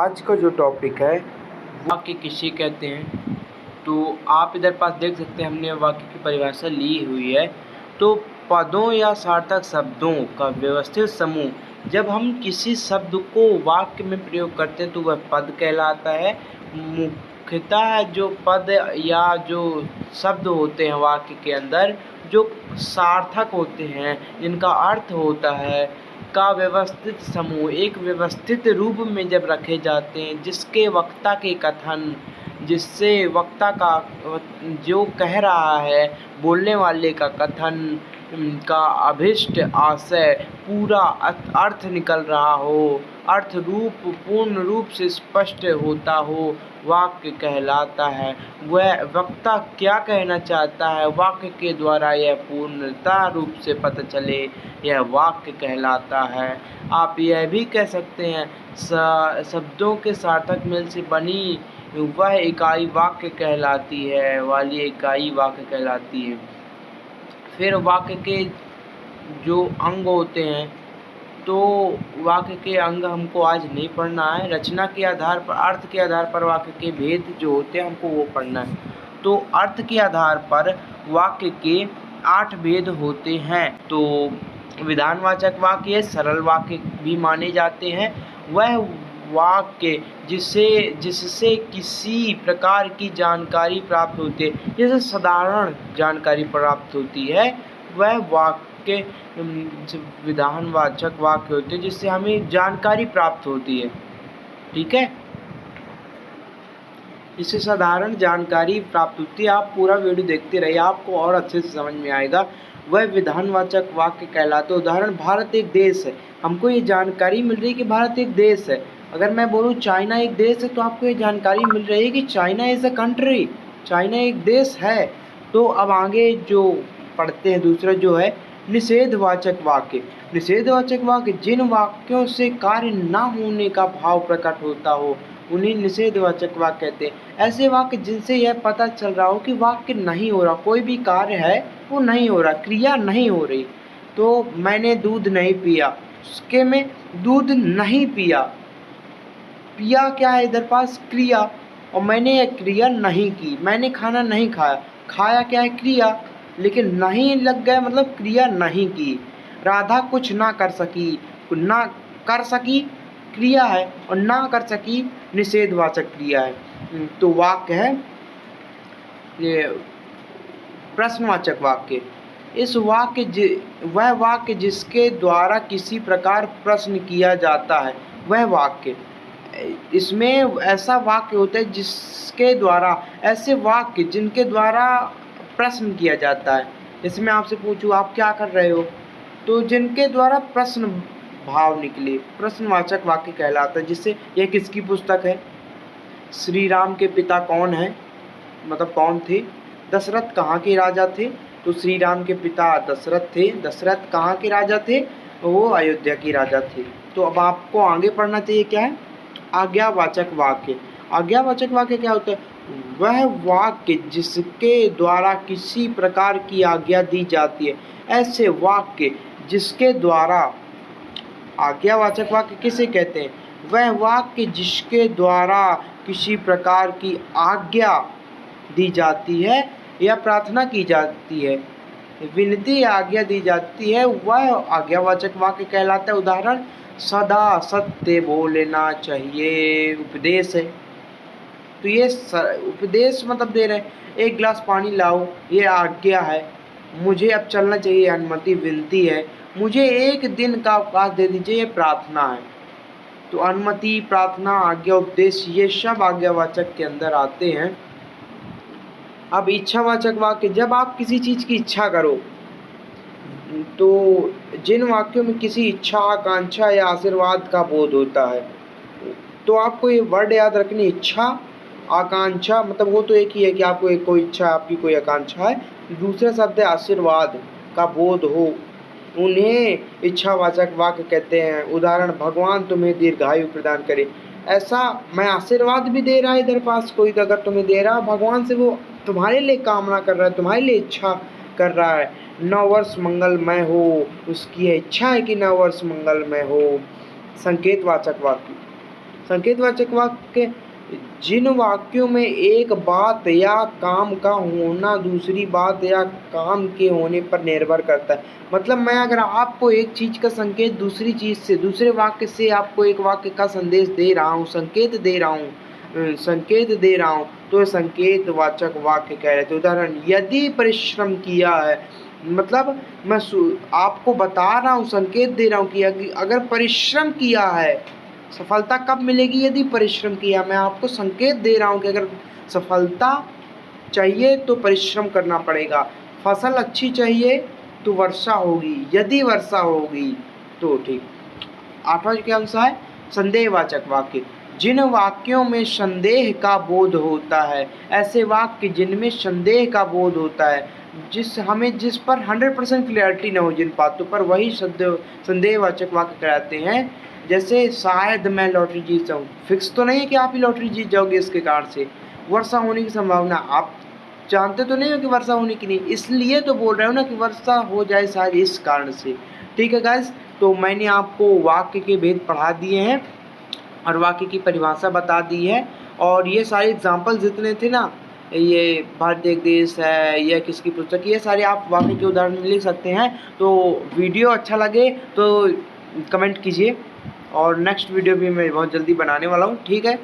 आज का जो टॉपिक है वाक्य किसे कहते हैं। तो आप इधर पास देख सकते हैं, हमने वाक्य की परिभाषा ली हुई है। तो पदों या सार्थक शब्दों का व्यवस्थित समूह, जब हम किसी शब्द को वाक्य में प्रयोग करते हैं तो वह पद कहलाता है। मुख्यतः जो पद या जो शब्द होते हैं वाक्य के अंदर, जो सार्थक होते हैं, जिनका अर्थ होता है का व्यवस्थित समूह, एक व्यवस्थित रूप में जब रखे जाते हैं, जिसके वक्ता के कथन, जिससे वक्ता का जो कह रहा है, बोलने वाले का कथन का अभिष्ट आशय पूरा अर्थ निकल रहा हो, अर्थ रूप पूर्ण रूप से स्पष्ट होता हो, वाक्य कहलाता है। वह वक्ता क्या कहना चाहता है, वाक्य के द्वारा यह पूर्णता रूप से पता चले, यह वाक्य कहलाता है। आप यह भी कह सकते हैं, शब्दों के सार्थक मेल से बनी वह इकाई वाक्य कहलाती है, वाली इकाई वाक्य कहलाती है। फिर वाक्य के जो अंग होते हैं, तो वाक्य के अंग हमको आज नहीं पढ़ना है। रचना के आधार पर, अर्थ के आधार पर वाक्य के भेद जो होते हैं हमको वो पढ़ना है। तो अर्थ के आधार पर वाक्य के 8 भेद होते हैं। तो विधानवाचक वाक्य सरल वाक्य भी माने जाते हैं। वह वाक्य जिससे किसी प्रकार की जानकारी प्राप्त होती है, जैसे साधारण जानकारी प्राप्त होती है, वह वाक्य विधानवाचक वाक्य होते हैं, जिससे हमें जानकारी प्राप्त होती है। ठीक है, इससे साधारण जानकारी प्राप्त होती है। आप पूरा वीडियो देखते रहिए, आपको और अच्छे से समझ में आएगा। वह विधानवाचक वाक्य कहलाते। उदाहरण, भारत एक देश है। हमको ये जानकारी मिल रही है कि भारत एक देश है। अगर मैं बोलूँ चाइना एक देश है, तो आपको ये जानकारी मिल रही है कि China is a country, China एक देश है। तो अब आगे जो पढ़ते हैं, दूसरा जो है निषेधवाचक वाक्य। निषेधवाचक वाक्य जिन वाक्यों से कार्य न होने का भाव प्रकट होता हो, उन्हें निषेधवाचक वाक्य कहते हैं। ऐसे वाक्य जिनसे यह पता चल रहा हो कि वाक्य नहीं हो रहा, कोई भी कार्य है वो नहीं हो रहा, क्रिया नहीं हो रही। तो मैंने दूध नहीं पिया, उसके में दूध नहीं पिया, पिया क्या है इधर पास क्रिया, और मैंने यह क्रिया नहीं की। मैंने खाना नहीं खाया, खाया क्या है क्रिया, लेकिन नहीं लग गया मतलब क्रिया नहीं की। राधा कुछ ना कर सकी, ना कर सकी क्रिया है, और ना कर सकी निषेधवाचक क्रिया है। तो वाक्य है ये प्रश्नवाचक वाक्य। इस वाक्य वह वाक्य जिसके द्वारा किसी प्रकार प्रश्न किया जाता है, वह वाक्य। इसमें ऐसा वाक्य होता है जिसके द्वारा, ऐसे वाक्य जिनके द्वारा प्रश्न किया जाता है। जैसे मैं आपसे पूछूं आप क्या कर रहे हो, तो जिनके द्वारा प्रश्न भाव निकले, प्रश्नवाचक वाक्य कहलाता है। जिससे यह किसकी पुस्तक है, श्री राम के पिता कौन है, मतलब कौन थे, दशरथ कहाँ के राजा थे, तो श्री राम के पिता दशरथ थे। दशरथ कहाँ के राजा थे, वो अयोध्या के राजा थे। तो अब आपको आगे पढ़ना चाहिए क्या है, आज्ञावाचक वाक्य। आज्ञावाचक वाक्य क्या होता है, वह वाक्य जिसके द्वारा किसी प्रकार की आज्ञा दी जाती है। ऐसे वाक्य जिसके द्वारा, आज्ञावाचक वाक्य किसे कहते हैं, वह वाक्य जिसके द्वारा किसी प्रकार की आज्ञा दी जाती है या प्रार्थना की जाती है, विनती आज्ञा दी जाती है, वह आज्ञावाचक वाक्य कहलाता है। उदाहरण, सदा सत्य बोलना चाहिए, उपदेश है। तो ये उपदेश मतलब दे रहे हैं, एक गिलास पानी लाओ, ये आज्ञा है। मुझे अब चलना चाहिए, अनुमति, विनती है। मुझे एक दिन का अवकाश दे दीजिए, ये प्रार्थना है। तो अनुमति, प्रार्थना, आज्ञा, उपदेश, ये सब आज्ञावाचक के अंदर आते हैं। अब इच्छावाचक वाक्य, जब आप किसी चीज़ की इच्छा करो, तो जिन वाक्यों में किसी इच्छा, आकांक्षा या आशीर्वाद का बोध होता है, तो आपको ये वर्ड याद रखनी, इच्छा, आकांक्षा, मतलब वो तो एक ही है कि आपको एक कोई इच्छा, आपकी कोई आकांक्षा है। दूसरा शब्द है आशीर्वाद का बोध हो, उन्हें इच्छावाचक वाक्य कहते हैं। उदाहरण, भगवान तुम्हें दीर्घायु प्रदान करे। ऐसा मैं आशीर्वाद भी दे रहा है इधर पास कोई, अगर तुम्हें दे रहा, भगवान से वो तुम्हारे लिए कामना कर रहा है, तुम्हारे लिए इच्छा कर रहा है, 9 वर्ष मंगलमय हो, उसकी इच्छा है कि 9 वर्ष मंगलमय हो। संकेतवाचक वाक्य, संकेतवाचक वाक्य जिन वाक्यों में एक बात या काम का होना दूसरी बात या काम के होने पर निर्भर करता है। मतलब मैं अगर आपको एक चीज़ का संकेत दूसरी चीज़ से, दूसरे वाक्य से आपको एक वाक्य का संदेश दे रहा हूँ, संकेत दे रहा हूँ, तो ये संकेतवाचक वाक्य कहलाते हैं। उदाहरण, यदि परिश्रम किया है, मतलब मैं आपको बता रहा हूँ, संकेत दे रहा हूँ कि अगर परिश्रम किया है, सफलता कब मिलेगी? यदि परिश्रम किया। मैं आपको संकेत दे रहा हूँ कि अगर सफलता चाहिए तो परिश्रम करना पड़ेगा, फसल अच्छी चाहिए तो वर्षा होगी, यदि वर्षा होगी तो ठीक। 8वां क्या आंसर है? संदेहवाचक वाक्य जिन वाक्यों में संदेह का बोध होता है, ऐसे वाक्य जिनमें संदेह का बोध होता है, जिस पर 100% क्लियरिटी न हो जिन बातों पर, वही संदेहवाचक वाक्य कहलाते हैं। जैसे शायद मैं लॉटरी जीत जाऊँ, फिक्स तो नहीं है कि आप ही लॉटरी जीत जाओगे इसके कारण से। वर्षा होने की संभावना, आप जानते तो नहीं हो कि वर्षा होने की नहीं, इसलिए तो बोल रहे हो ना कि वर्षा हो जाए शायद इस कारण से। ठीक है गाइस, तो मैंने आपको वाक्य के भेद पढ़ा दिए हैं और वाक्य की परिभाषा बता दी है, और ये सारे एग्जाम्पल जितने थे ना, ये भारतीय एक देश है, यह किसकी पुस्तक, ये सारे आप वाक्य के उदाहरण लिख सकते हैं। तो वीडियो अच्छा लगे तो कमेंट कीजिए, और नेक्स्ट वीडियो भी मैं बहुत जल्दी बनाने वाला हूँ। ठीक है।